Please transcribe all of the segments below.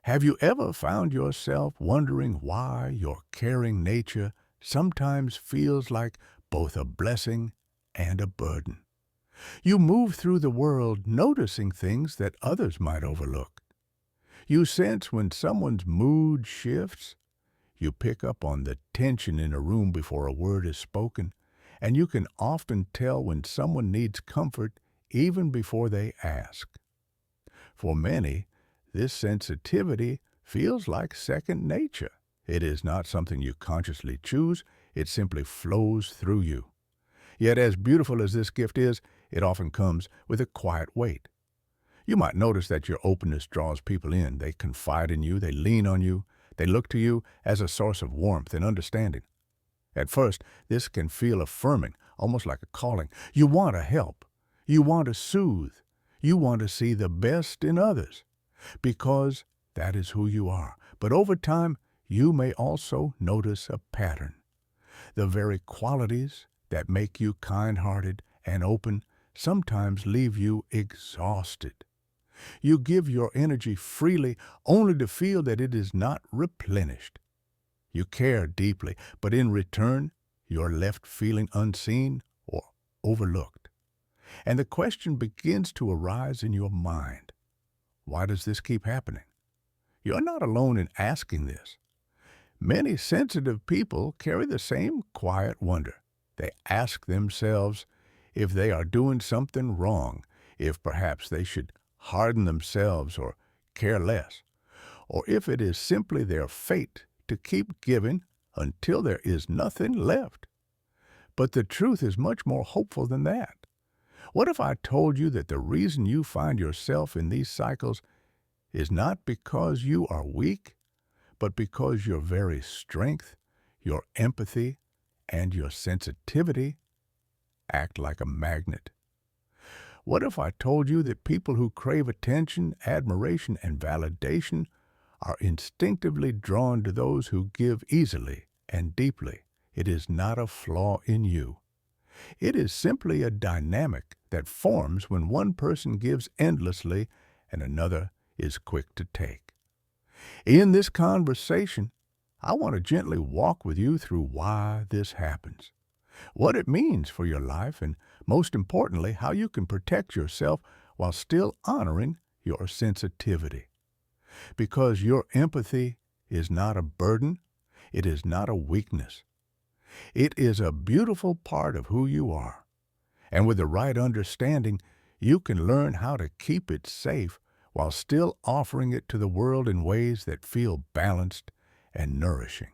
Have you ever found yourself wondering why your caring nature sometimes feels like both a blessing and a burden? You move through the world noticing things that others might overlook. You sense when someone's mood shifts. You pick up on the tension in a room before a word is spoken, and you can often tell when someone needs comfort even before they ask. For many, this sensitivity feels like second nature. It is not something you consciously choose, it simply flows through you. Yet as beautiful as this gift is, it often comes with a quiet weight. You might notice that your openness draws people in. They confide in you, they lean on you, they look to you as a source of warmth and understanding. At first, this can feel affirming, almost like a calling. You want to help. You want to soothe. You want to see the best in others, because that is who you are. But over time, you may also notice a pattern. The very qualities that make you kind-hearted and open sometimes leave you exhausted. You give your energy freely only to feel that it is not replenished. You care deeply, but in return, you're left feeling unseen or overlooked. And the question begins to arise in your mind. Why does this keep happening? You're not alone in asking this. Many sensitive people carry the same quiet wonder. They ask themselves if they are doing something wrong, if perhaps they should harden themselves or care less, or if it is simply their fate to keep giving until there is nothing left. But the truth is much more hopeful than that. What if I told you that the reason you find yourself in these cycles is not because you are weak, but because your very strength, your empathy, and your sensitivity act like a magnet? What if I told you that people who crave attention, admiration, and validation are instinctively drawn to those who give easily and deeply? It is not a flaw in you. It is simply a dynamic that forms when one person gives endlessly and another is quick to take. In this conversation, I want to gently walk with you through why this happens, what it means for your life, and most importantly, how you can protect yourself while still honoring your sensitivity. Because your empathy is not a burden, it is not a weakness. It is a beautiful part of who you are. And with the right understanding, you can learn how to keep it safe while still offering it to the world in ways that feel balanced and nourishing.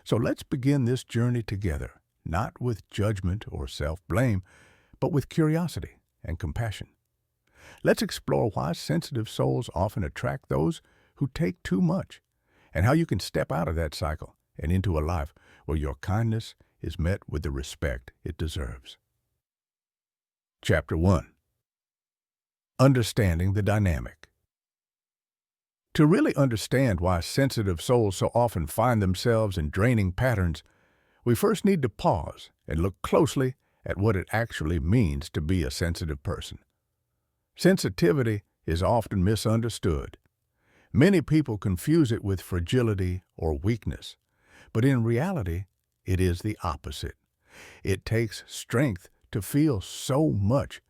So let's begin this journey together, not with judgment or self-blame, but with curiosity and compassion. Let's explore why sensitive souls often attract those who take too much, and how you can step out of that cycle and into a life where your kindness is met with the respect it deserves. Chapter 1. Understanding the dynamic. To really understand why sensitive souls so often find themselves in draining patterns, we first need to pause and look closely at what it actually means to be a sensitive person. Sensitivity is often misunderstood. Many people confuse it with fragility or weakness, but in reality, it is the opposite. It takes strength to feel so much,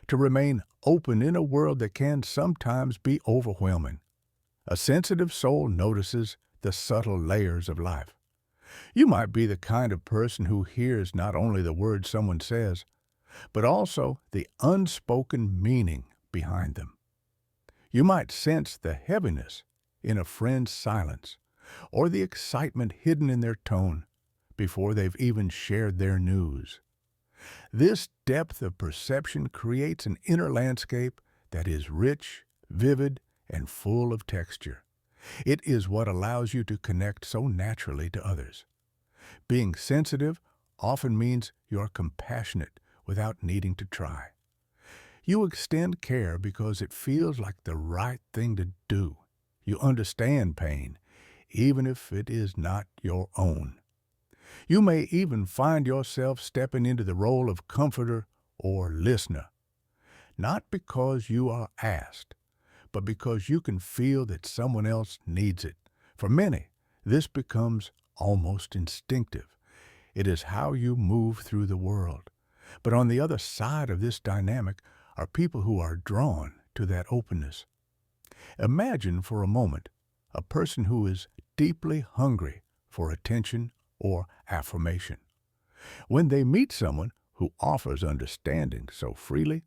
to remain open in a world that can sometimes be overwhelming. A sensitive soul notices the subtle layers of life. You might be the kind of person who hears not only the words someone says, but also the unspoken meaning behind them. You might sense the heaviness in a friend's silence, or the excitement hidden in their tone before they've even shared their news. This depth of perception creates an inner landscape that is rich, vivid, and full of texture. It is what allows you to connect so naturally to others. Being sensitive often means you're compassionate without needing to try. You extend care because it feels like the right thing to do. You understand pain, even if it is not your own. You may even find yourself stepping into the role of comforter or listener, not because you are asked, but because you can feel that someone else needs it. For many, this becomes almost instinctive. It is how you move through the world. But on the other side of this dynamic are people who are drawn to that openness. Imagine for a moment a person who is deeply hungry for attention or affirmation. When they meet someone who offers understanding so freely,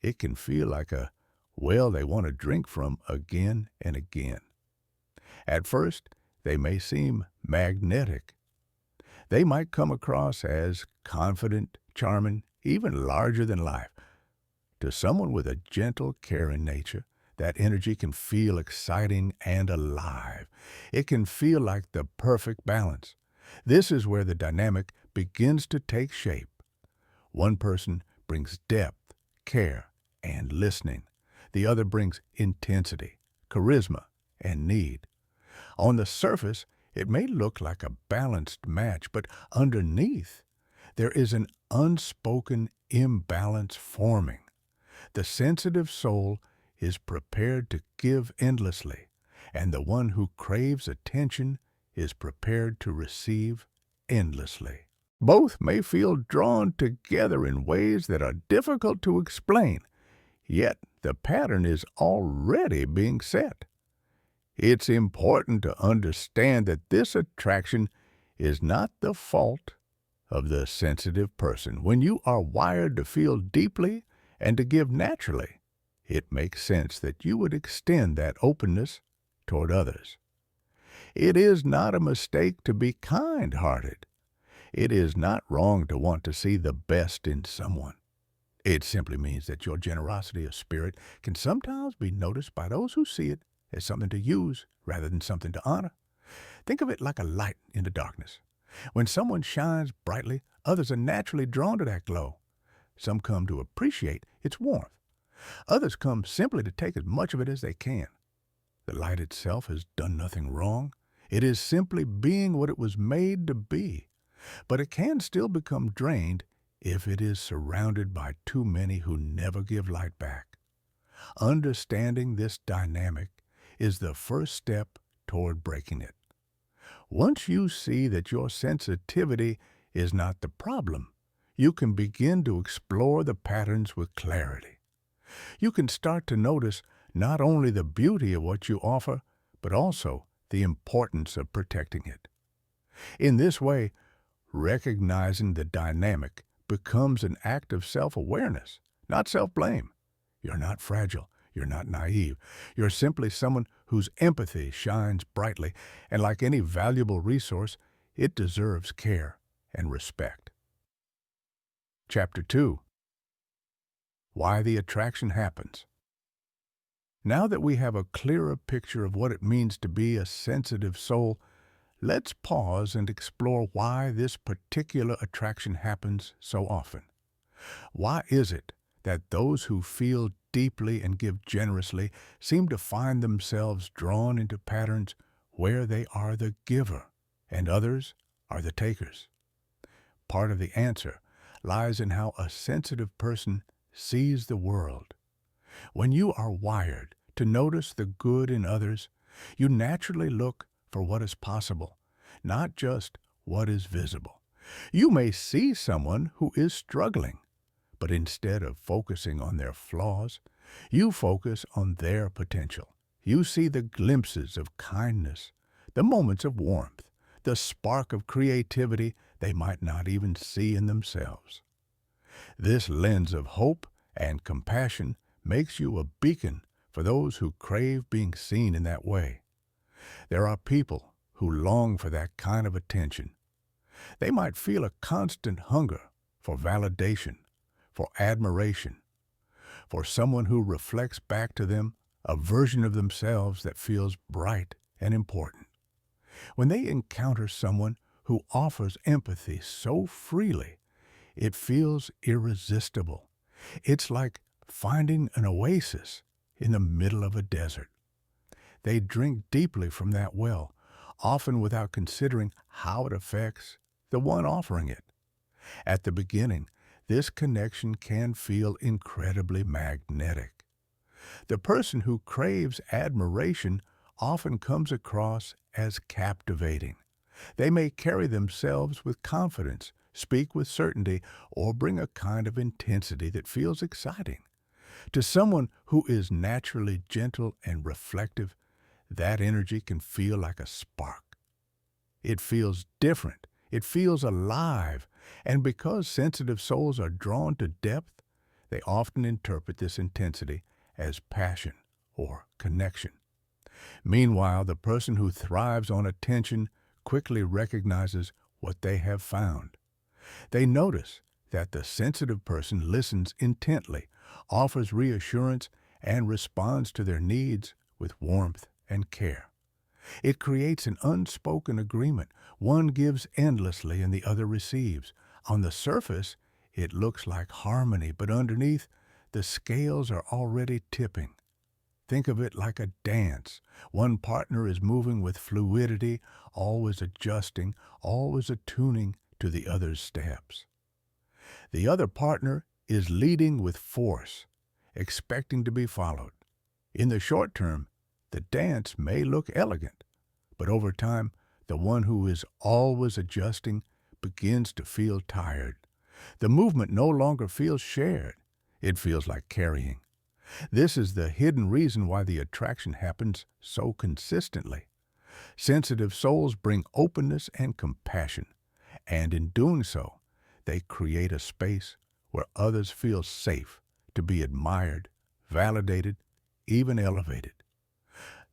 it can feel like a well they want to drink from again and again. At first, they may seem magnetic. They might come across as confident, charming, even larger than life. To someone with a gentle, caring nature, that energy can feel exciting and alive. It can feel like the perfect balance. This is where the dynamic begins to take shape. One person brings depth, care, and listening. The other brings intensity, charisma, and need. On the surface, it may look like a balanced match, but underneath, there is an unspoken imbalance forming. The sensitive soul is prepared to give endlessly, and the one who craves attention is prepared to receive endlessly. Both may feel drawn together in ways that are difficult to explain, yet the pattern is already being set. It's important to understand that this attraction is not the fault of the sensitive person. When you are wired to feel deeply and to give naturally, it makes sense that you would extend that openness toward others. It is not a mistake to be kind-hearted. It is not wrong to want to see the best in someone. It simply means that your generosity of spirit can sometimes be noticed by those who see it as something to use rather than something to honor. Think of it like a light in the darkness. When someone shines brightly, others are naturally drawn to that glow. Some come to appreciate its warmth. Others come simply to take as much of it as they can. The light itself has done nothing wrong. It is simply being what it was made to be. But it can still become drained if it is surrounded by too many who never give light back. Understanding this dynamic is the first step toward breaking it. Once you see that your sensitivity is not the problem, you can begin to explore the patterns with clarity. You can start to notice not only the beauty of what you offer, but also the importance of protecting it. In this way, recognizing the dynamic becomes an act of self-awareness, not self-blame. You're not fragile. You're not naive. You're simply someone whose empathy shines brightly, and like any valuable resource, it deserves care and respect. Chapter 2. Why the Attraction Happens. Now that we have a clearer picture of what it means to be a sensitive soul, let's pause and explore why this particular attraction happens so often. Why is it that those who feel deeply and give generously seem to find themselves drawn into patterns where they are the giver and others are the takers? Part of the answer lies in how a sensitive person sees the world. When you are wired to notice the good in others, you naturally look for what is possible, not just what is visible. You may see someone who is struggling, but instead of focusing on their flaws, you focus on their potential. You see the glimpses of kindness, the moments of warmth, the spark of creativity they might not even see in themselves. This lens of hope and compassion makes you a beacon for those who crave being seen in that way. There are people who long for that kind of attention. They might feel a constant hunger for validation, for admiration, for someone who reflects back to them a version of themselves that feels bright and important. When they encounter someone who offers empathy so freely, it feels irresistible. It's like finding an oasis in the middle of a desert. They drink deeply from that well, often without considering how it affects the one offering it. At the beginning, this connection can feel incredibly magnetic. The person who craves admiration often comes across as captivating. They may carry themselves with confidence, speak with certainty, or bring a kind of intensity that feels exciting. To someone who is naturally gentle and reflective, that energy can feel like a spark. It feels different. It feels alive. And because sensitive souls are drawn to depth, they often interpret this intensity as passion or connection. Meanwhile, the person who thrives on attention quickly recognizes what they have found. They notice that the sensitive person listens intently, offers reassurance, and responds to their needs with warmth and care. It creates an unspoken agreement. One gives endlessly and the other receives. On the surface, it looks like harmony, but underneath, the scales are already tipping. Think of it like a dance. One partner is moving with fluidity, always adjusting, always attuning to the other's steps. The other partner is leading with force, expecting to be followed. In the short term, the dance may look elegant, but over time, the one who is always adjusting begins to feel tired. The movement no longer feels shared. It feels like carrying. This is the hidden reason why the attraction happens so consistently. Sensitive souls bring openness and compassion, and in doing so, they create a space where others feel safe to be admired, validated, even elevated.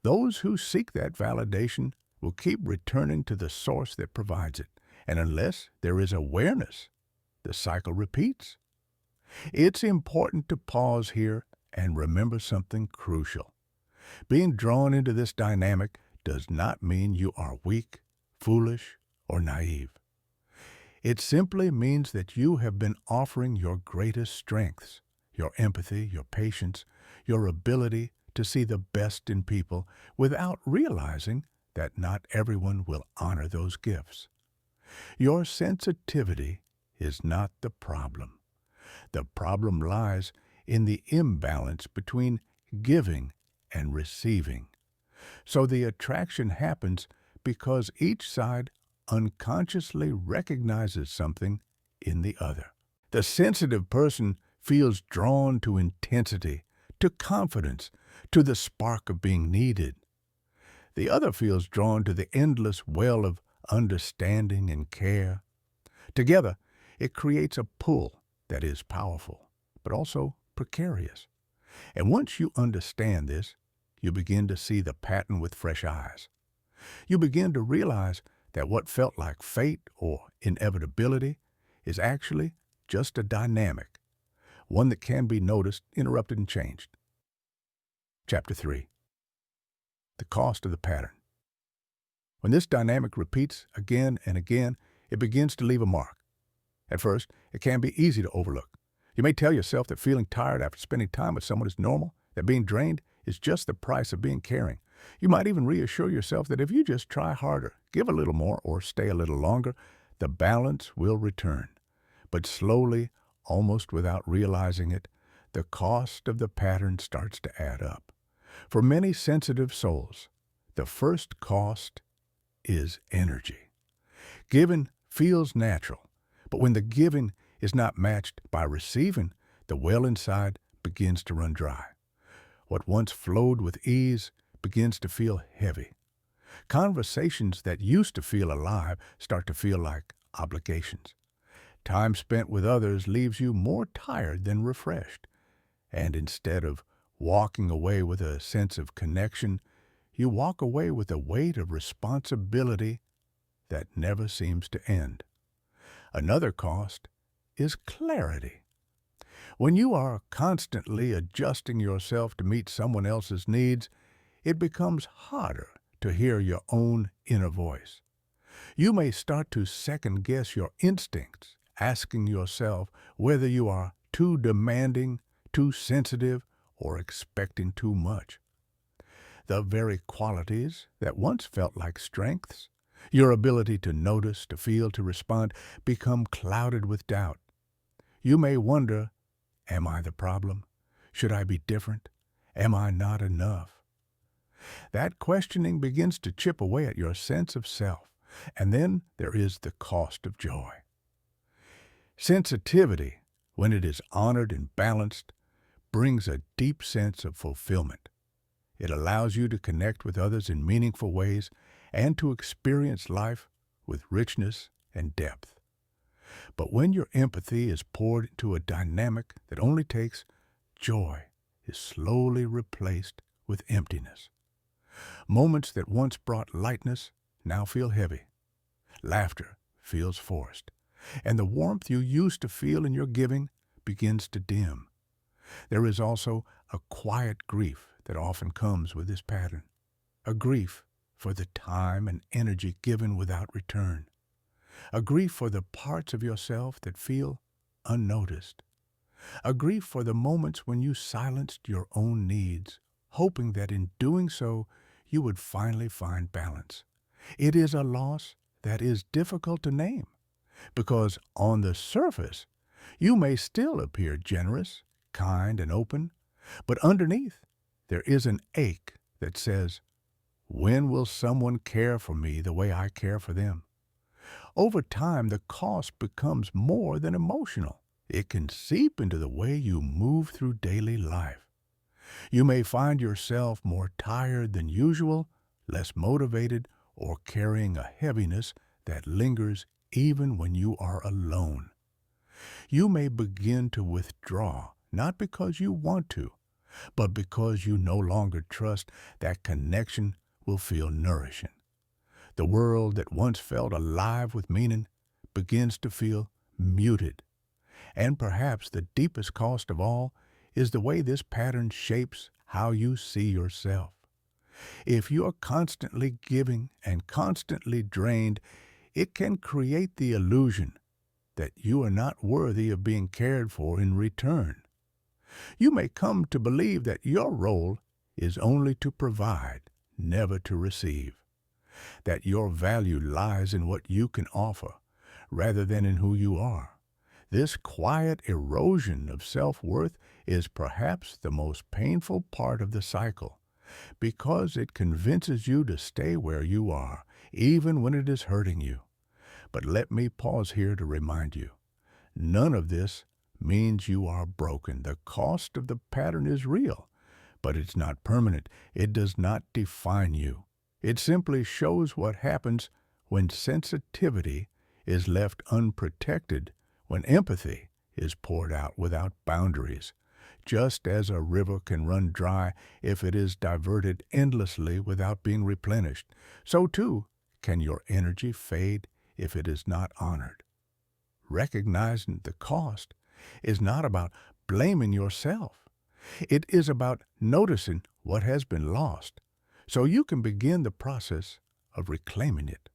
Those who seek that validation will keep returning to the source that provides it, and unless there is awareness, the cycle repeats. It's important to pause here and remember something crucial. Being drawn into this dynamic does not mean you are weak, foolish, or naive. It simply means that you have been offering your greatest strengths, your empathy, your patience, your ability to see the best in people without realizing that not everyone will honor those gifts. Your sensitivity is not the problem. The problem lies in the imbalance between giving and receiving. So the attraction happens because each side unconsciously recognizes something in the other. The sensitive person feels drawn to intensity, to confidence, to the spark of being needed. The other feels drawn to the endless well of understanding and care. Together, it creates a pull that is powerful, but also precarious. And once you understand this, you begin to see the pattern with fresh eyes. You begin to realize that what felt like fate or inevitability is actually just a dynamic, one that can be noticed, interrupted, and changed. Chapter 3. The cost of the pattern. When this dynamic repeats again and again, it begins to leave a mark. At first, it can be easy to overlook. You may tell yourself that feeling tired after spending time with someone is normal, that being drained is just the price of being caring. You might even reassure yourself that if you just try harder, give a little more, or stay a little longer, the balance will return. But slowly, almost without realizing it, the cost of the pattern starts to add up. For many sensitive souls, the first cost is energy. Giving feels natural, but when the giving is not matched by receiving, the well inside begins to run dry. What once flowed with ease begins to feel heavy. Conversations that used to feel alive start to feel like obligations. Time spent with others leaves you more tired than refreshed. And instead of walking away with a sense of connection, you walk away with a weight of responsibility that never seems to end. Another cost is clarity. When you are constantly adjusting yourself to meet someone else's needs, it becomes harder to hear your own inner voice. You may start to second-guess your instincts, asking yourself whether you are too demanding, too sensitive, or expecting too much. The very qualities that once felt like strengths, your ability to notice, to feel, to respond, become clouded with doubt. You may wonder, am I the problem? Should I be different? Am I not enough? That questioning begins to chip away at your sense of self, and then there is the cost of joy. Sensitivity, when it is honored and balanced, brings a deep sense of fulfillment. It allows you to connect with others in meaningful ways and to experience life with richness and depth. But when your empathy is poured into a dynamic that only takes, joy is slowly replaced with emptiness. Moments that once brought lightness now feel heavy. Laughter feels forced, and the warmth you used to feel in your giving begins to dim. There is also a quiet grief that often comes with this pattern, a grief for the time and energy given without return, a grief for the parts of yourself that feel unnoticed, a grief for the moments when you silenced your own needs, hoping that in doing so you would finally find balance. It is a loss that is difficult to name, because on the surface, you may still appear generous, kind, and open, but underneath, there is an ache that says, when will someone care for me the way I care for them? Over time, the cost becomes more than emotional. It can seep into the way you move through daily life. You may find yourself more tired than usual, less motivated, or carrying a heaviness that lingers even when you are alone. You may begin to withdraw, not because you want to, but because you no longer trust that connection will feel nourishing. The world that once felt alive with meaning begins to feel muted. And perhaps the deepest cost of all is the way this pattern shapes how you see yourself. If you're constantly giving and constantly drained, it can create the illusion that you are not worthy of being cared for in return. You may come to believe that your role is only to provide, never to receive, that your value lies in what you can offer rather than in who you are. This quiet erosion of self-worth is perhaps the most painful part of the cycle, because it convinces you to stay where you are, even when it is hurting you. But let me pause here to remind you, none of this means you are broken. The cost of the pattern is real, but it's not permanent. It does not define you. It simply shows what happens when sensitivity is left unprotected, when empathy is poured out without boundaries. Just as a river can run dry if it is diverted endlessly without being replenished, so too can your energy fade if it is not honored. Recognizing the cost is not about blaming yourself. It is about noticing what has been lost, so you can begin the process of reclaiming it.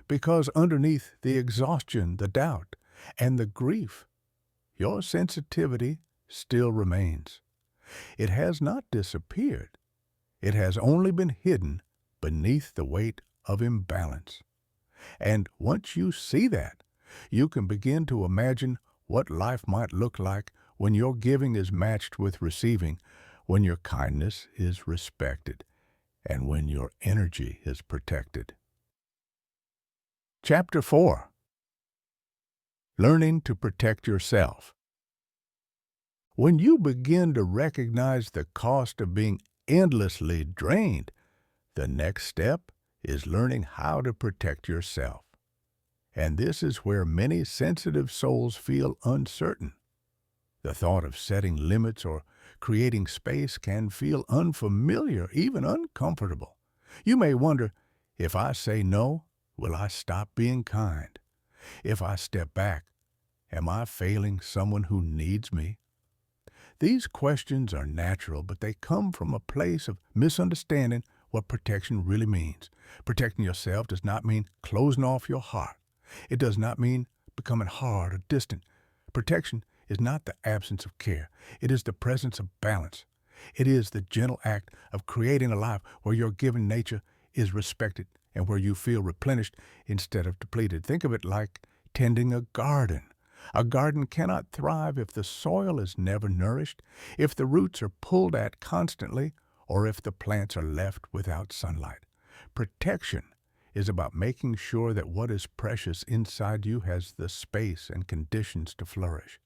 Because underneath the exhaustion, the doubt, and the grief, your sensitivity still remains. It has not disappeared. It has only been hidden beneath the weight of imbalance. And once you see that, you can begin to imagine what life might look like when your giving is matched with receiving, when your kindness is respected, and when your energy is protected. Chapter 4. Learning to protect yourself. When you begin to recognize the cost of being endlessly drained, the next step is learning how to protect yourself. And this is where many sensitive souls feel uncertain. The thought of setting limits or creating space can feel unfamiliar, even uncomfortable. You may wonder, if I say no, will I stop being kind? If I step back, am I failing someone who needs me? These questions are natural, but they come from a place of misunderstanding what protection really means. Protecting yourself does not mean closing off your heart. It does not mean becoming hard or distant. Protection is not the absence of care. It is the presence of balance. It is the gentle act of creating a life where your given nature is respected and where you feel replenished instead of depleted. Think of it like tending a garden. A garden cannot thrive if the soil is never nourished, if the roots are pulled at constantly, or if the plants are left without sunlight. Protection is about making sure that what is precious inside you has the space and conditions to flourish.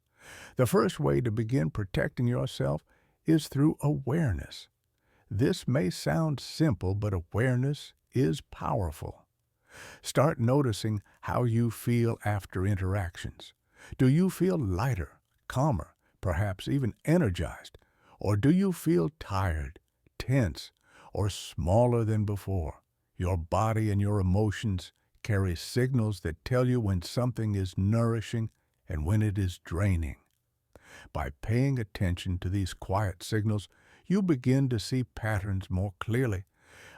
The first way to begin protecting yourself is through awareness. This may sound simple, but awareness is powerful. Start noticing how you feel after interactions. Do you feel lighter, calmer, perhaps even energized? Or do you feel tired, tense, or smaller than before? Your body and your emotions carry signals that tell you when something is nourishing and when it is draining. By paying attention to these quiet signals, you begin to see patterns more clearly.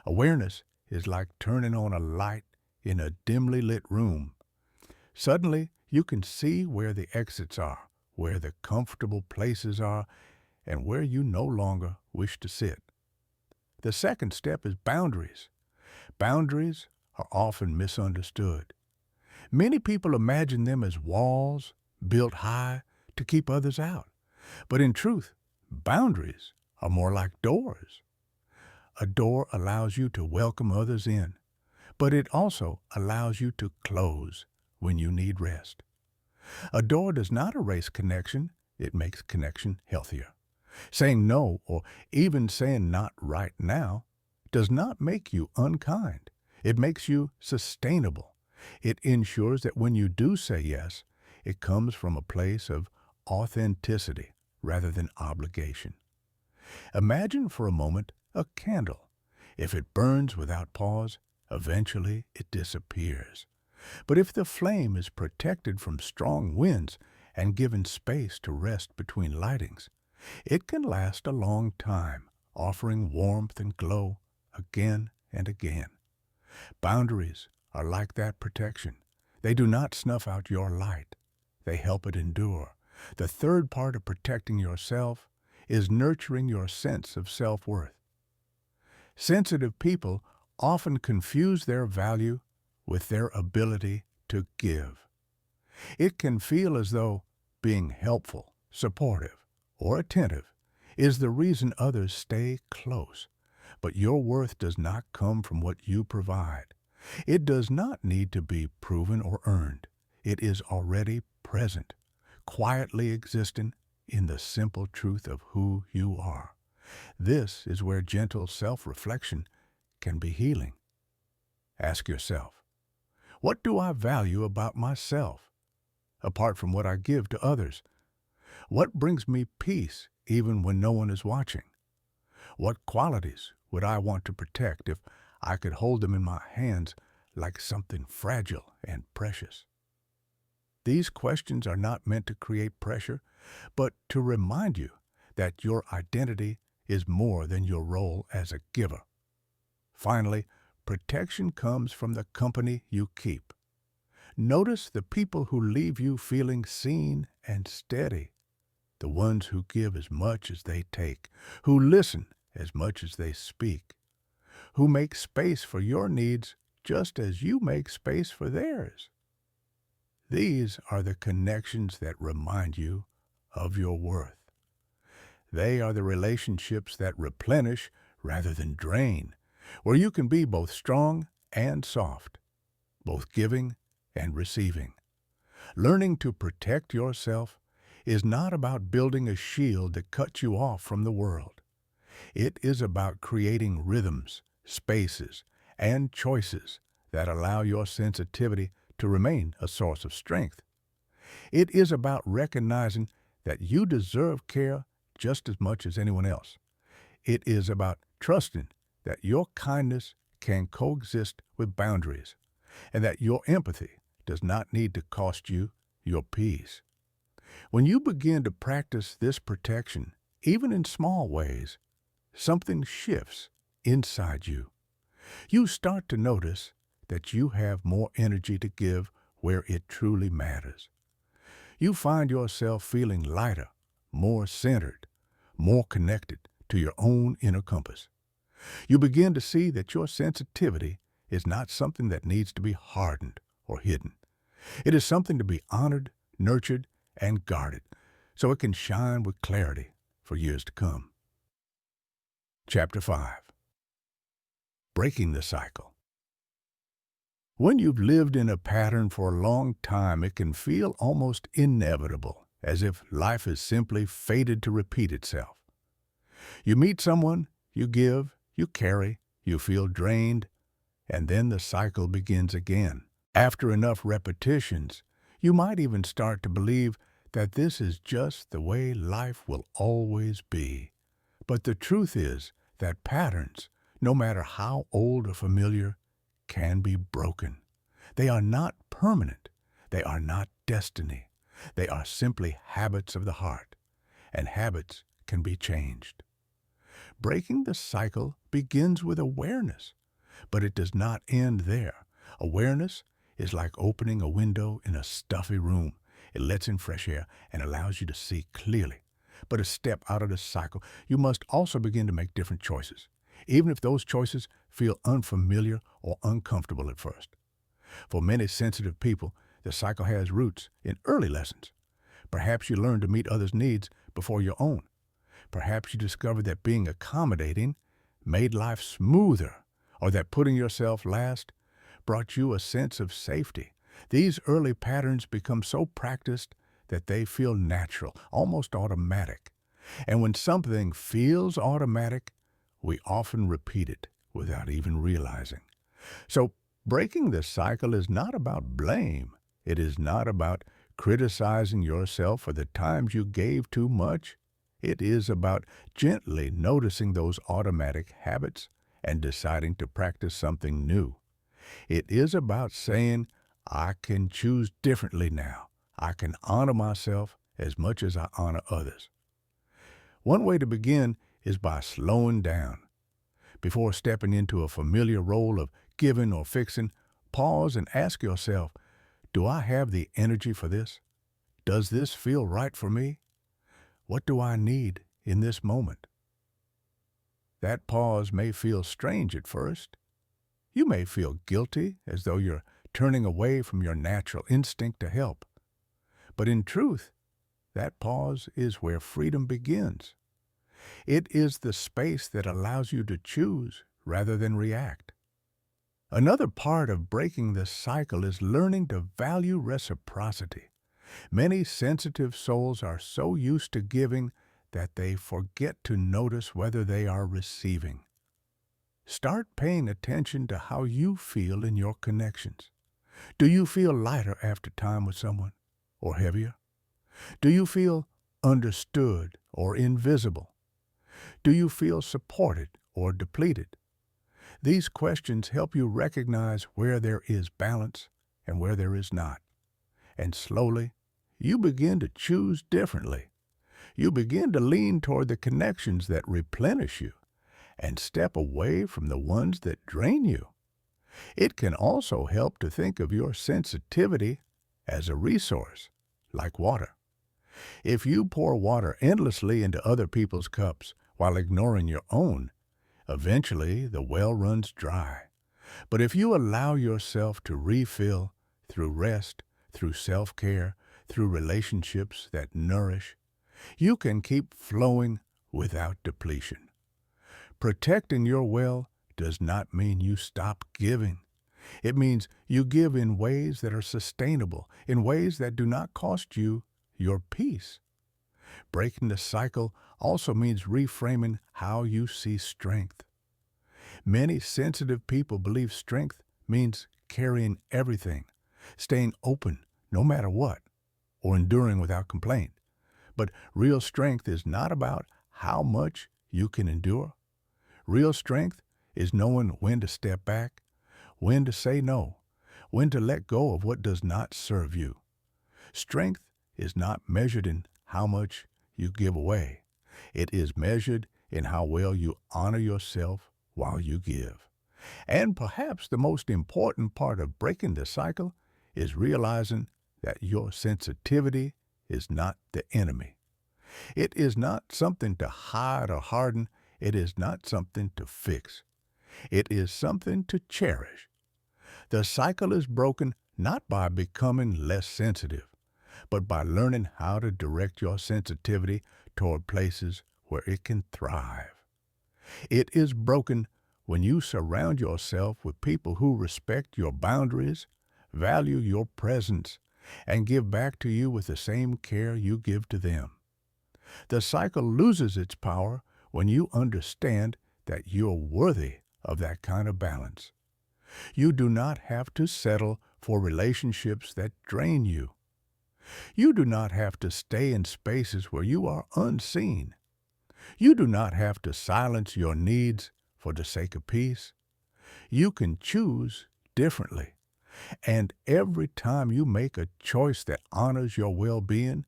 Awareness is like turning on a light in a dimly lit room. Suddenly, you can see where the exits are, where the comfortable places are, and where you no longer wish to sit. The second step is boundaries. Boundaries are often misunderstood. Many people imagine them as walls built high to keep others out. But in truth, boundaries are more like doors. A door allows you to welcome others in, but it also allows you to close when you need rest. A door does not erase connection, it makes connection healthier. Saying no, or even saying not right now, does not make you unkind. It makes you sustainable. It ensures that when you do say yes, it comes from a place of authenticity rather than obligation. Imagine for a moment a candle. If it burns without pause, eventually it disappears. But if the flame is protected from strong winds and given space to rest between lightings, it can last a long time, offering warmth and glow again and again. Boundaries are like that protection. They do not snuff out your light. They help it endure. The third part of protecting yourself is nurturing your sense of self-worth. Sensitive people often confuse their value with their ability to give. It can feel as though being helpful, supportive, or attentive is the reason others stay close. But your worth does not come from what you provide. It does not need to be proven or earned. It is already present, quietly existing in the simple truth of who you are. This is where gentle self-reflection can be healing. Ask yourself, what do I value about myself, apart from what I give to others? What brings me peace even when no one is watching? What qualities would I want to protect if I could hold them in my hands like something fragile and precious? These questions are not meant to create pressure, but to remind you that your identity is more than your role as a giver. Finally, protection comes from the company you keep. Notice the people who leave you feeling seen and steady, the ones who give as much as they take, who listen as much as they speak, who make space for your needs just as you make space for theirs. These are the connections that remind you of your worth. They are the relationships that replenish rather than drain, where you can be both strong and soft, both giving and receiving. Learning to protect yourself is not about building a shield that cuts you off from the world. It is about creating rhythms, spaces, and choices that allow your sensitivity to remain a source of strength. It is about recognizing that you deserve care just as much as anyone else. It is about trusting that your kindness can coexist with boundaries, and that your empathy does not need to cost you your peace. When you begin to practice this protection, even in small ways, something shifts inside you. You start to notice that you have more energy to give where it truly matters. You find yourself feeling lighter, more centered, more connected to your own inner compass. You begin to see that your sensitivity is not something that needs to be hardened or hidden. It is something to be honored, nurtured, and guard it so it can shine with clarity for years to come. Chapter 5. Breaking the Cycle. When you've lived in a pattern for a long time, it can feel almost inevitable, as if life is simply fated to repeat itself. You meet someone, you give, you carry, you feel drained, and then the cycle begins again. After enough repetitions, you might even start to believe that this is just the way life will always be. But the truth is that patterns, no matter how old or familiar, can be broken. They are not permanent. They are not destiny. They are simply habits of the heart, and habits can be changed. Breaking the cycle begins with awareness, but it does not end there. Awareness is like opening a window in a stuffy room. It lets in fresh air and allows you to see clearly. But a step out of the cycle, you must also begin to make different choices, even if those choices feel unfamiliar or uncomfortable at first. For many sensitive people, the cycle has roots in early lessons. Perhaps you learned to meet others' needs before your own. Perhaps you discovered that being accommodating made life smoother, or that putting yourself last brought you a sense of safety. These early patterns become so practiced that they feel natural, almost automatic. And when something feels automatic, we often repeat it without even realizing. So, breaking the cycle is not about blame. It is not about criticizing yourself for the times you gave too much. It is about gently noticing those automatic habits and deciding to practice something new. It is about saying, I can choose differently now. I can honor myself as much as I honor others. One way to begin is by slowing down. Before stepping into a familiar role of giving or fixing, pause and ask yourself, do I have the energy for this? Does this feel right for me? What do I need in this moment? That pause may feel strange at first. You may feel guilty, as though you're turning away from your natural instinct to help. But in truth, that pause is where freedom begins. It is the space that allows you to choose rather than react. Another part of breaking the cycle is learning to value reciprocity. Many sensitive souls are so used to giving that they forget to notice whether they are receiving. Start paying attention to how you feel in your connections. Do you feel lighter after time with someone, or heavier? Do you feel understood or invisible? Do you feel supported or depleted? These questions help you recognize where there is balance and where there is not. And slowly, you begin to choose differently. You begin to lean toward the connections that replenish you and step away from the ones that drain you. It can also help to think of your sensitivity as a resource, like water. If you pour water endlessly into other people's cups while ignoring your own, eventually the well runs dry. But if you allow yourself to refill through rest, through self-care, through relationships that nourish, you can keep flowing without depletion. Protecting your well does not mean you stop giving. It means you give in ways that are sustainable, in ways that do not cost you your peace. Breaking the cycle also means reframing how you see strength. Many sensitive people believe strength means carrying everything, staying open no matter what, or enduring without complaint. But real strength is not about how much you can endure. Real strength is knowing when to step back, when to say no, when to let go of what does not serve you. Strength is not measured in how much you give away. It is measured in how well you honor yourself while you give. And perhaps the most important part of breaking the cycle is realizing that your sensitivity is not the enemy. It is not something to hide or harden. It is not something to fix. It is something to cherish. The cycle is broken not by becoming less sensitive, but by learning how to direct your sensitivity toward places where it can thrive. It is broken when you surround yourself with people who respect your boundaries, value your presence, and give back to you with the same care you give to them. The cycle loses its power when you understand that you're worthy of that kind of balance. You do not have to settle for relationships that drain you. You do not have to stay in spaces where you are unseen. You do not have to silence your needs for the sake of peace. You can choose differently. And every time you make a choice that honors your well-being,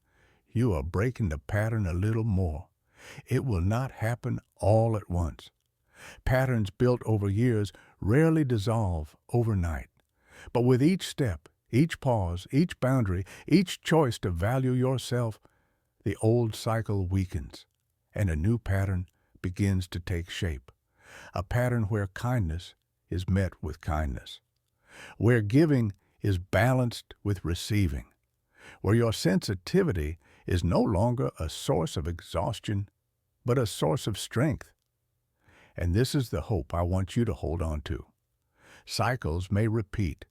you are breaking the pattern a little more. It will not happen all at once. Patterns built over years rarely dissolve overnight. But with each step, each pause, each boundary, each choice to value yourself, the old cycle weakens, and a new pattern begins to take shape. A pattern where kindness is met with kindness, where giving is balanced with receiving, where your sensitivity is no longer a source of exhaustion, but a source of strength. And this is the hope I want you to hold on to. Cycles may repeat,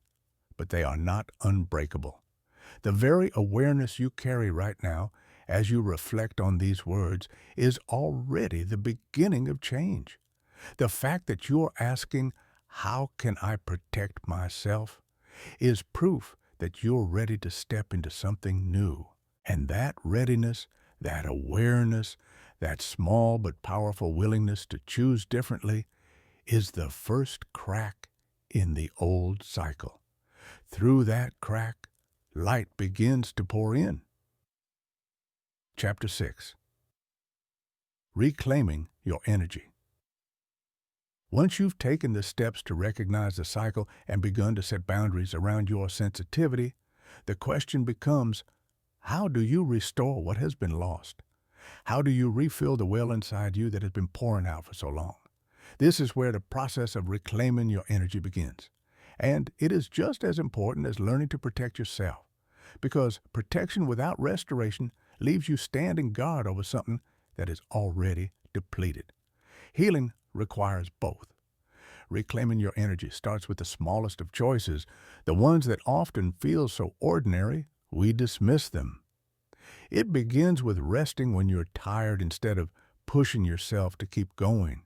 but they are not unbreakable. The very awareness you carry right now as you reflect on these words is already the beginning of change. The fact that you're asking, "How can I protect myself?" is proof that you're ready to step into something new. And that readiness, that awareness, that small but powerful willingness to choose differently is the first crack in the old cycle. Through that crack, light begins to pour in. Chapter 6. Reclaiming your energy. Once you've taken the steps to recognize the cycle and begun to set boundaries around your sensitivity, the question becomes, how do you restore what has been lost? How do you refill the well inside you that has been pouring out for so long? This is where the process of reclaiming your energy begins. And it is just as important as learning to protect yourself, because protection without restoration leaves you standing guard over something that is already depleted. Healing requires both. Reclaiming your energy starts with the smallest of choices, the ones that often feel so ordinary we dismiss them. It begins with resting when you're tired instead of pushing yourself to keep going.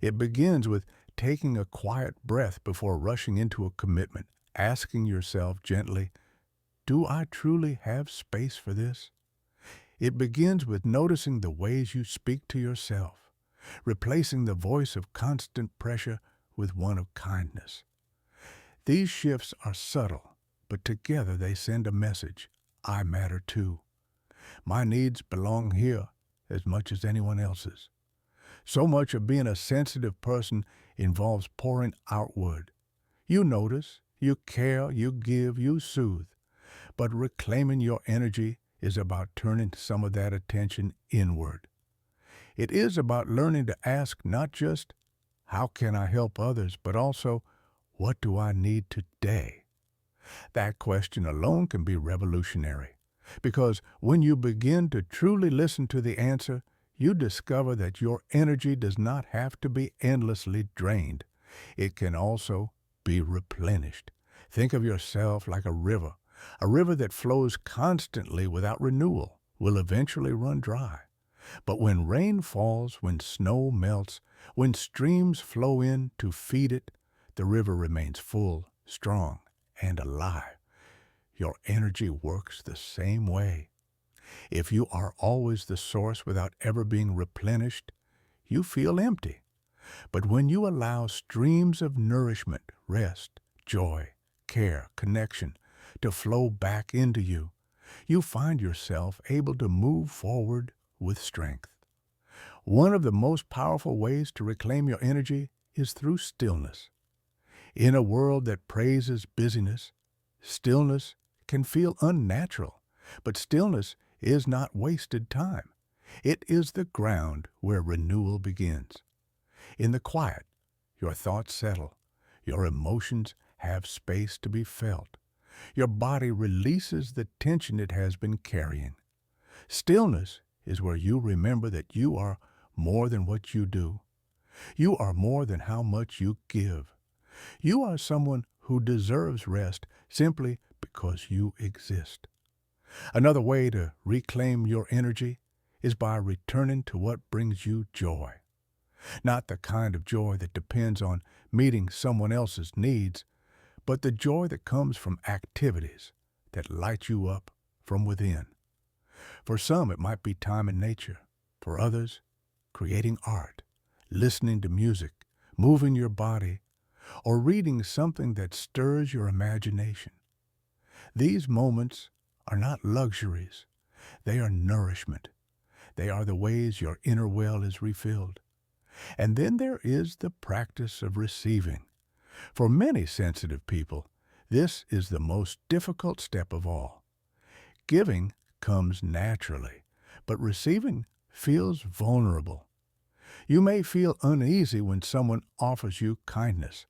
It begins with taking a quiet breath before rushing into a commitment, asking yourself gently, "Do I truly have space for this?" It begins with noticing the ways you speak to yourself, replacing the voice of constant pressure with one of kindness. These shifts are subtle, but together they send a message: I matter too. My needs belong here as much as anyone else's. So much of being a sensitive person involves pouring outward. You notice, you care, you give, you soothe. But reclaiming your energy is about turning some of that attention inward. It is about learning to ask not just, "How can I help others?" but also, "What do I need today?" That question alone can be revolutionary, because when you begin to truly listen to the answer, you discover that your energy does not have to be endlessly drained. It can also be replenished. Think of yourself like a river. A river that flows constantly without renewal will eventually run dry. But when rain falls, when snow melts, when streams flow in to feed it, the river remains full, strong, and alive. Your energy works the same way. If you are always the source without ever being replenished, you feel empty. But when you allow streams of nourishment, rest, joy, care, connection to flow back into you, you find yourself able to move forward with strength. One of the most powerful ways to reclaim your energy is through stillness. In a world that praises busyness, stillness can feel unnatural, but stillness is not wasted time. It is the ground where renewal begins. In the quiet, your thoughts settle, your emotions have space to be felt. Your body releases the tension it has been carrying. Stillness is where you remember that you are more than what you do. You are more than how much you give. You are someone who deserves rest simply because you exist. Another way to reclaim your energy is by returning to what brings you joy. Not the kind of joy that depends on meeting someone else's needs, but the joy that comes from activities that light you up from within. For some, it might be time in nature. For others, creating art, listening to music, moving your body, or reading something that stirs your imagination. These moments are not luxuries. They are nourishment. They are the ways your inner well is refilled. And then there is the practice of receiving. For many sensitive people, this is the most difficult step of all. Giving comes naturally, but receiving feels vulnerable. You may feel uneasy when someone offers you kindness,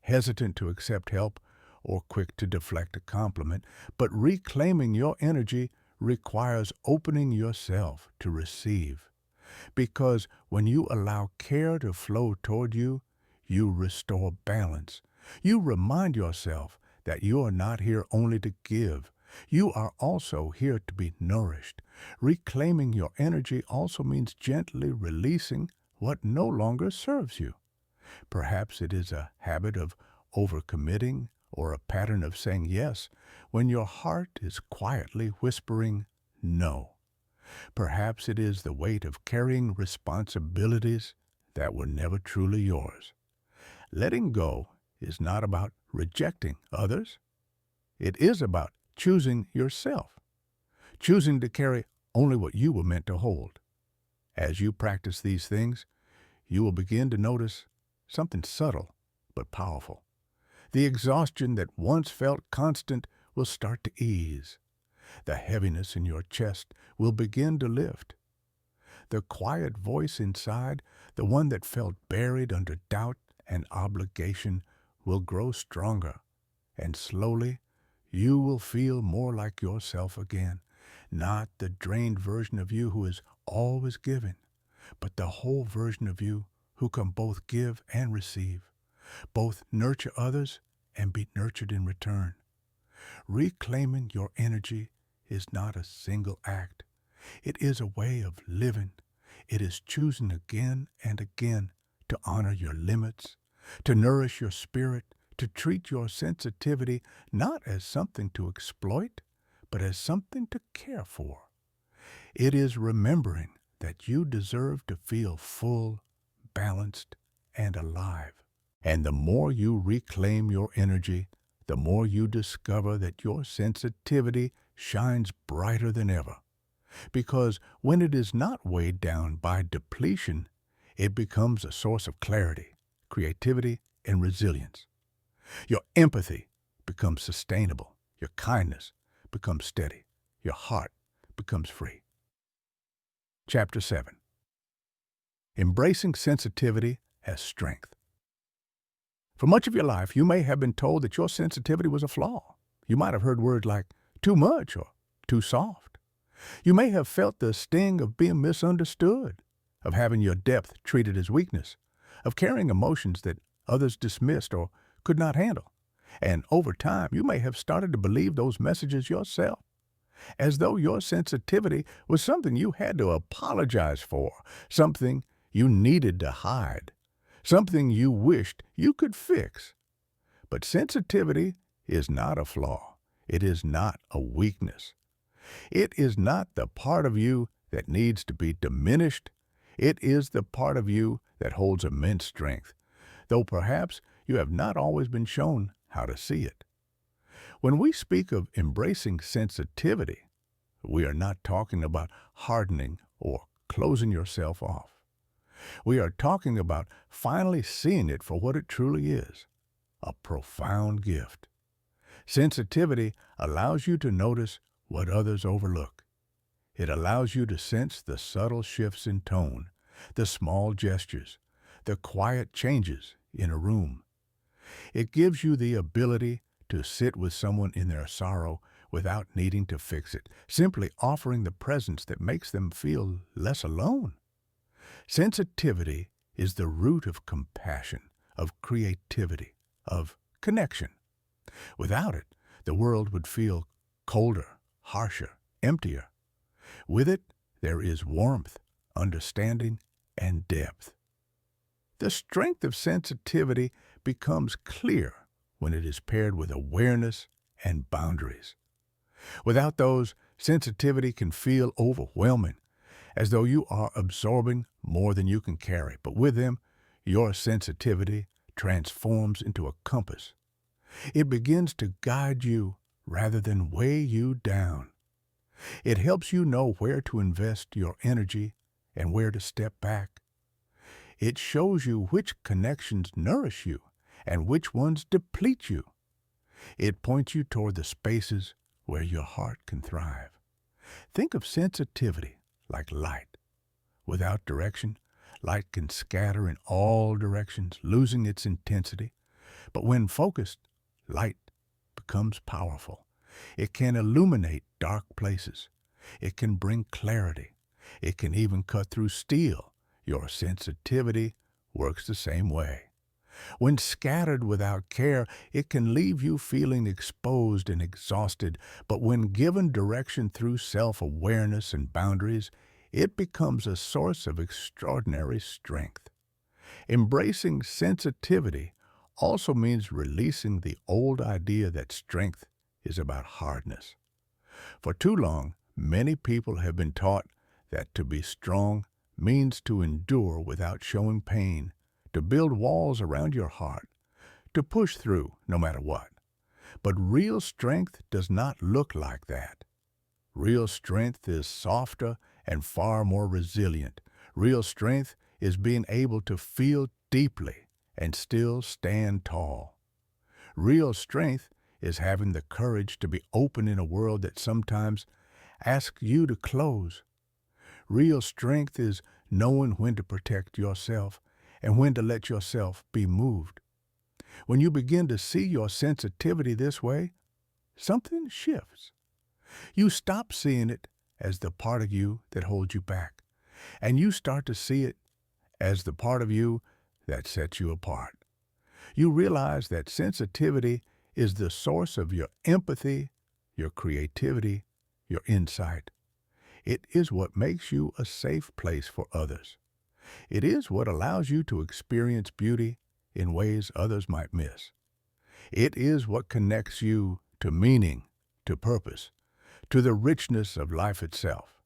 hesitant to accept help, or quick to deflect a compliment, but reclaiming your energy requires opening yourself to receive. Because when you allow care to flow toward you, you restore balance. You remind yourself that you are not here only to give. You are also here to be nourished. Reclaiming your energy also means gently releasing what no longer serves you. Perhaps it is a habit of overcommitting or a pattern of saying yes when your heart is quietly whispering no. Perhaps it is the weight of carrying responsibilities that were never truly yours. Letting go is not about rejecting others. It is about choosing yourself, choosing to carry only what you were meant to hold. As you practice these things, you will begin to notice something subtle but powerful. The exhaustion that once felt constant will start to ease. The heaviness in your chest will begin to lift. The quiet voice inside, the one that felt buried under doubt and obligation, will grow stronger, and slowly you will feel more like yourself again, not the drained version of you who is always giving, but the whole version of you who can both give and receive, both nurture others and be nurtured in return. Reclaiming your energy is not a single act. It is a way of living. It is choosing again and again to honor your limits, to nourish your spirit, to treat your sensitivity not as something to exploit, but as something to care for. It is remembering that you deserve to feel full, balanced, and alive. And the more you reclaim your energy, the more you discover that your sensitivity shines brighter than ever. Because when it is not weighed down by depletion, it becomes a source of clarity, creativity, and resilience. Your empathy becomes sustainable. Your kindness becomes steady. Your heart becomes free. Chapter 7. Embracing sensitivity as strength. For much of your life, you may have been told that your sensitivity was a flaw. You might have heard words like too much or too soft. You may have felt the sting of being misunderstood, of having your depth treated as weakness, of carrying emotions that others dismissed or could not handle. And over time, you may have started to believe those messages yourself, as though your sensitivity was something you had to apologize for, something you needed to hide, something you wished you could fix. But sensitivity is not a flaw. It is not a weakness. It is not the part of you that needs to be diminished. It is the part of you that holds immense strength, though perhaps you have not always been shown how to see it. When we speak of embracing sensitivity, we are not talking about hardening or closing yourself off. We are talking about finally seeing it for what it truly is, a profound gift. Sensitivity allows you to notice what others overlook. It allows you to sense the subtle shifts in tone, the small gestures, the quiet changes in a room. It gives you the ability to sit with someone in their sorrow without needing to fix it, simply offering the presence that makes them feel less alone. Sensitivity is the root of compassion, of creativity, of connection. Without it, the world would feel colder, harsher, emptier. With it, there is warmth, understanding, and depth. The strength of sensitivity becomes clear when it is paired with awareness and boundaries. Without those, sensitivity can feel overwhelming, as though you are absorbing more than you can carry. But with them, your sensitivity transforms into a compass. It begins to guide you rather than weigh you down. It helps you know where to invest your energy and where to step back. It shows you which connections nourish you and which ones deplete you. It points you toward the spaces where your heart can thrive. Think of sensitivity like light. Without direction, light can scatter in all directions, losing its intensity. But when focused, light becomes powerful. It can illuminate dark places. It can bring clarity. It can even cut through steel. Your sensitivity works the same way. When scattered without care, it can leave you feeling exposed and exhausted, but when given direction through self-awareness and boundaries, it becomes a source of extraordinary strength. Embracing sensitivity also means releasing the old idea that strength is about hardness. For too long, many people have been taught that to be strong means to endure without showing pain, to build walls around your heart, to push through no matter what. But real strength does not look like that. Real strength is softer and far more resilient. Real strength is being able to feel deeply and still stand tall. Real strength is having the courage to be open in a world that sometimes asks you to close. Real strength is knowing when to protect yourself and when to let yourself be moved. When you begin to see your sensitivity this way, something shifts. You stop seeing it as the part of you that holds you back, and you start to see it as the part of you that sets you apart. You realize that sensitivity is the source of your empathy, your creativity, your insight. It is what makes you a safe place for others. It is what allows you to experience beauty in ways others might miss. It is what connects you to meaning, to purpose, to the richness of life itself.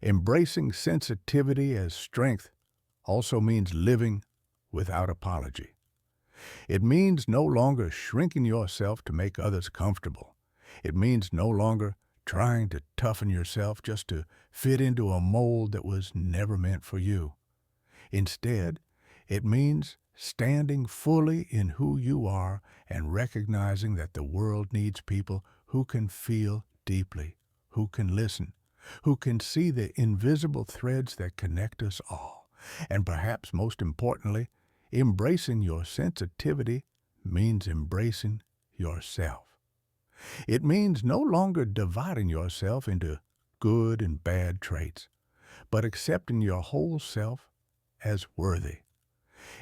Embracing sensitivity as strength also means living without apology. It means no longer shrinking yourself to make others comfortable. It means no longer trying to toughen yourself just to fit into a mold that was never meant for you. Instead, it means standing fully in who you are and recognizing that the world needs people who can feel deeply, who can listen, who can see the invisible threads that connect us all. And perhaps most importantly, embracing your sensitivity means embracing yourself. It means no longer dividing yourself into good and bad traits, but accepting your whole self as worthy.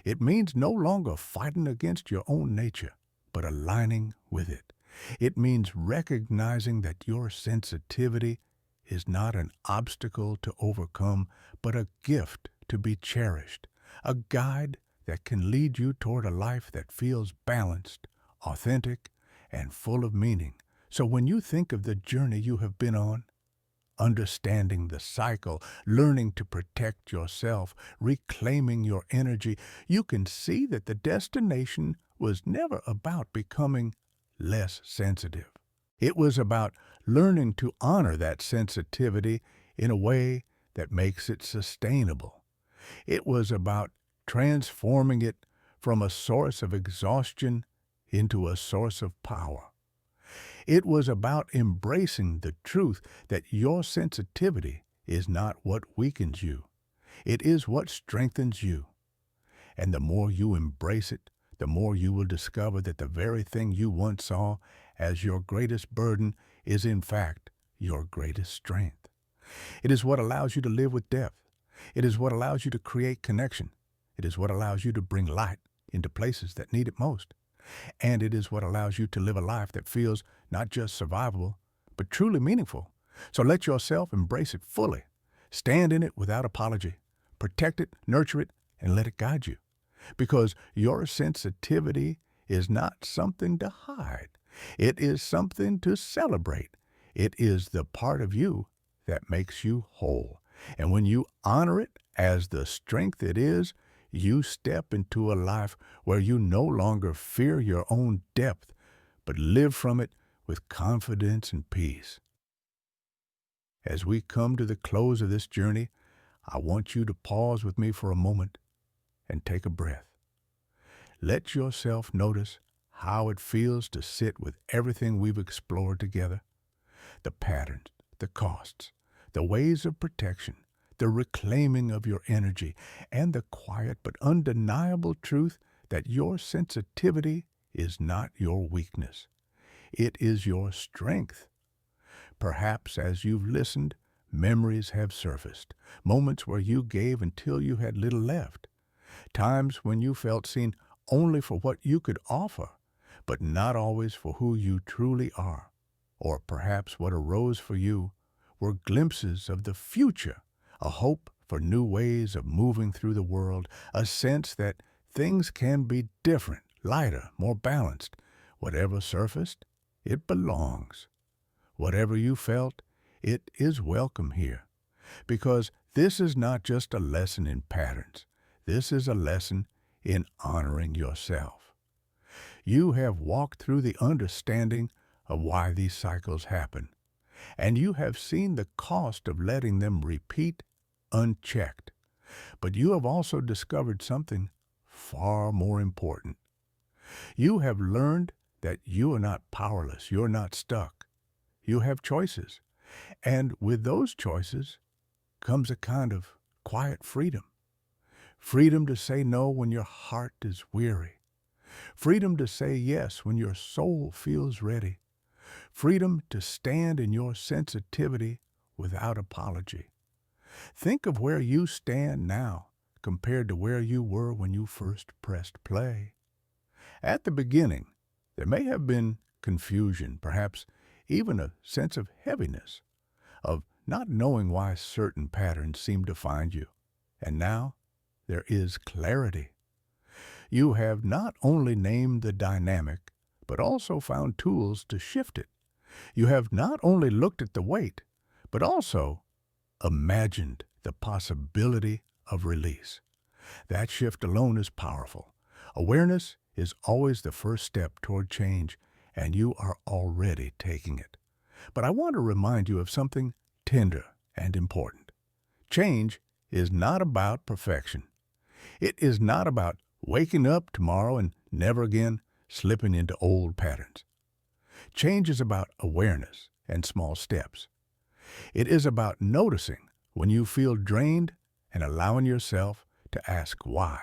It means no longer fighting against your own nature, but aligning with it. It means recognizing that your sensitivity is not an obstacle to overcome, but a gift to be cherished, a guide that can lead you toward a life that feels balanced, authentic, and full of meaning. So when you think of the journey you have been on, understanding the cycle, learning to protect yourself, reclaiming your energy, you can see that the destination was never about becoming less sensitive. It was about learning to honor that sensitivity in a way that makes it sustainable. It was about transforming it from a source of exhaustion into a source of power. It was about embracing the truth that your sensitivity is not what weakens you. It is what strengthens you. And the more you embrace it, the more you will discover that the very thing you once saw as your greatest burden is in fact your greatest strength. It is what allows you to live with depth. It is what allows you to create connection. It is what allows you to bring light into places that need it most. And it is what allows you to live a life that feels not just survivable, but truly meaningful. So let yourself embrace it fully. Stand in it without apology. Protect it, nurture it, and let it guide you. Because your sensitivity is not something to hide. It is something to celebrate. It is the part of you that makes you whole. And when you honor it as the strength it is, you step into a life where you no longer fear your own depth, but live from it with confidence and peace. As we come to the close of this journey, I want you to pause with me for a moment and take a breath. Let yourself notice how it feels to sit with everything we've explored together. The patterns, the costs, the ways of protection, the reclaiming of your energy, and the quiet but undeniable truth that your sensitivity is not your weakness. It is your strength. Perhaps as you've listened, memories have surfaced, moments where you gave until you had little left, times when you felt seen only for what you could offer, but not always for who you truly are. Or perhaps what arose for you were glimpses of the future, a hope for new ways of moving through the world, a sense that things can be different, lighter, more balanced. Whatever surfaced, it belongs. Whatever you felt, it is welcome here. Because this is not just a lesson in patterns. This is a lesson in honoring yourself. You have walked through the understanding of why these cycles happen, and you have seen the cost of letting them repeat unchecked. But you have also discovered something far more important. You have learned that you are not powerless, you're not stuck. You have choices, and with those choices comes a kind of quiet freedom. Freedom to say no when your heart is weary. Freedom to say yes when your soul feels ready. Freedom to stand in your sensitivity without apology. Think of where you stand now compared to where you were when you first pressed play. At the beginning, there may have been confusion, perhaps even a sense of heaviness, of not knowing why certain patterns seem to find you. And now, there is clarity. You have not only named the dynamic, but also found tools to shift it. You have not only looked at the weight, but also imagined the possibility of release. That shift alone is powerful. Awareness is always the first step toward change, and you are already taking it. But I want to remind you of something tender and important. Change is not about perfection. It is not about waking up tomorrow and never again slipping into old patterns. Change is about awareness and small steps. It is about noticing when you feel drained and allowing yourself to ask why.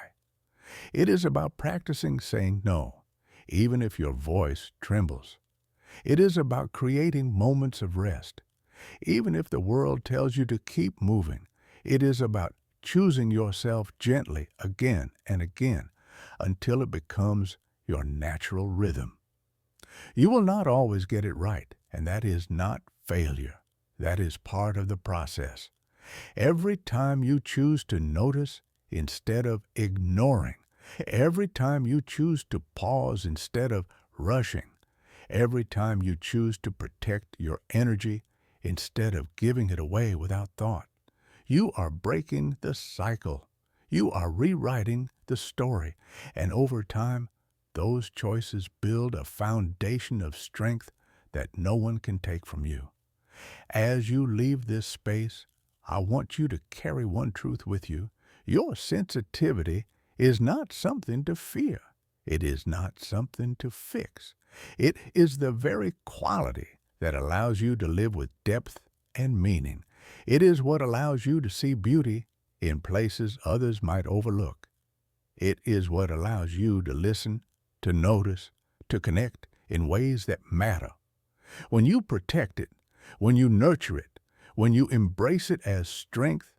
It is about practicing saying no, even if your voice trembles. It is about creating moments of rest. Even if the world tells you to keep moving, it is about choosing yourself gently again and again until it becomes your natural rhythm. You will not always get it right, and that is not failure. That is part of the process. Every time you choose to notice instead of ignoring, every time you choose to pause instead of rushing, every time you choose to protect your energy instead of giving it away without thought, you are breaking the cycle. You are rewriting the story. And over time, those choices build a foundation of strength that no one can take from you. As you leave this space, I want you to carry one truth with you. Your sensitivity is not something to fear. It is not something to fix. It is the very quality that allows you to live with depth and meaning. It is what allows you to see beauty in places others might overlook. It is what allows you to listen, to notice, to connect in ways that matter. When you protect it, when you nurture it, when you embrace it as strength,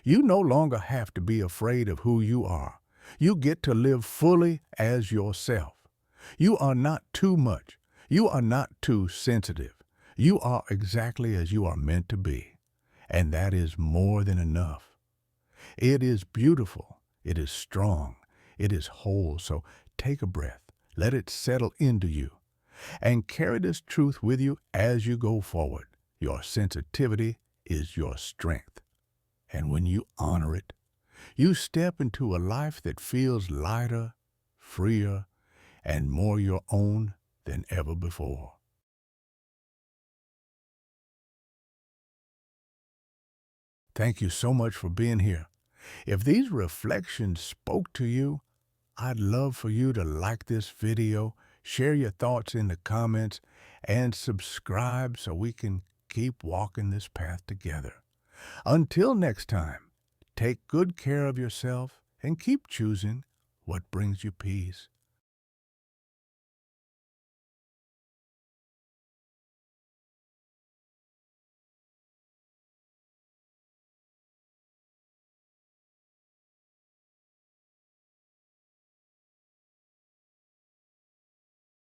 you no longer have to be afraid of who you are. You get to live fully as yourself. You are not too much. You are not too sensitive. You are exactly as you are meant to be. And that is more than enough. It is beautiful. It is strong. It is whole. So take a breath. Let it settle into you. And carry this truth with you as you go forward. Your sensitivity is your strength. And when you honor it, you step into a life that feels lighter, freer, and more your own than ever before. Thank you so much for being here. If these reflections spoke to you, I'd love for you to like this video, share your thoughts in the comments, and subscribe so we can keep walking this path together. Until next time, take good care of yourself and keep choosing what brings you peace.